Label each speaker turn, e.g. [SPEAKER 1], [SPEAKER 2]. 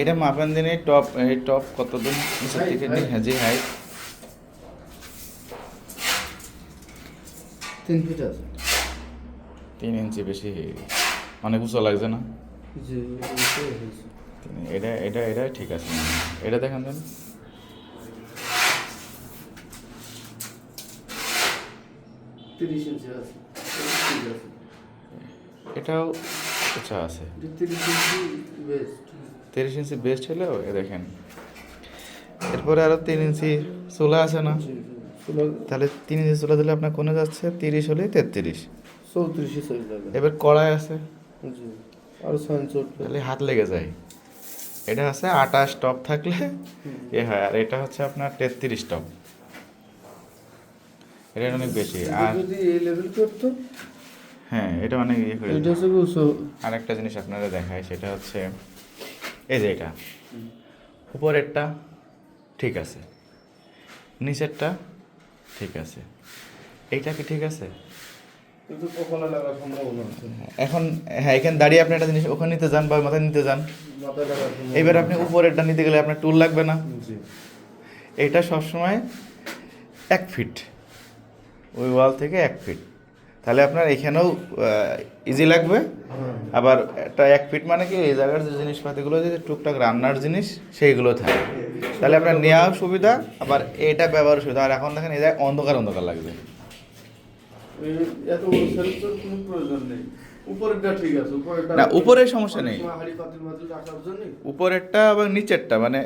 [SPEAKER 1] এটা মাপেন দিন এই টপ কত দূর নিচের থেকে নিয়ে হ্যাঁ জি হাইট
[SPEAKER 2] 3 ফিট আছে।
[SPEAKER 1] 3 ইঞ্চি বেশি অনেক উঁচু লাগছে না?
[SPEAKER 2] জি, এটা হয়েছে।
[SPEAKER 1] এটা ঠিক আছে। এটা দেখেন দেন।
[SPEAKER 2] 30 ইঞ্চি আছে। ঠিক আছে।
[SPEAKER 1] এটাও আচ্ছা আছে।
[SPEAKER 2] 30 ইঞ্চি বেস্ট।
[SPEAKER 1] 30 ইঞ্চি বেস্ট হলেও এ দেখেন এরপরে আরো 3 ইঞ্চি চুলা আছে না? তাহলে 3 ইঞ্চি চুলা দিলে আপনার কোনে যাচ্ছে 30 হলে 33
[SPEAKER 2] 34 চলে যাবে।
[SPEAKER 1] এবার কড়াই আছে
[SPEAKER 2] জি, আর সাইন চোট
[SPEAKER 1] তাহলে হাত লেগে যায়। এটা আছে 28 টপ থাকলে এ হয়, আর এটা হচ্ছে আপনার 33 টপ। এটা অনেক বেশি। আর
[SPEAKER 2] যদি এই লেভেল করতো,
[SPEAKER 1] হ্যাঁ এটা অনেক ইয়ে করে।
[SPEAKER 2] এটা হচ্ছে উঁচু।
[SPEAKER 1] আর একটা জিনিস আপনারা দেখায় সেটা হচ্ছে এই যে এটা উপরেরটা ঠিক আছে, নিচেরটা ঠিক আছে, এইটা কি ঠিক আছে?
[SPEAKER 2] কিন্তু কখনো লাগার সম্ভাবনা আছে।
[SPEAKER 1] এখন হ্যাঁ এখানে দাঁড়িয়ে আপনি একটা জিনিস ওখানে নিতে যান বা মাথায় নিতে যান,
[SPEAKER 2] মাথায় লাগার সম্ভাবনা।
[SPEAKER 1] এবার আপনি উপরেরটা নিতে গেলে আপনার টুল লাগবে না?
[SPEAKER 2] জি।
[SPEAKER 1] এটা সবসময় 1 ফিট, ওই ওয়াল থেকে 1 ফিট, তাহলে আপনার এখানেও ইজি লাগবে। আবার একটা 1 ফিট মানে কি এই জায়গার যে জিনিসপাতিগুলো যে টুকটাক রান্নার জিনিস সেইগুলো থাকে, তাহলে আপনার নেওয়াও সুবিধা, আবার এটা ব্যবহার সুবিধা। আর এখন দেখেন এই জায়গায় অন্ধকার লাগবে।
[SPEAKER 2] এত বড় সেন্সর কোনো প্রয়োজন নেই। উপরেরটা ঠিক আছে, উপরেরটা
[SPEAKER 1] না উপরের সমস্যা নেই,
[SPEAKER 2] হাড়ি পাতিল মাঝে রাখার জন্য।
[SPEAKER 1] উপরেরটা আবার নিচেরটা মানে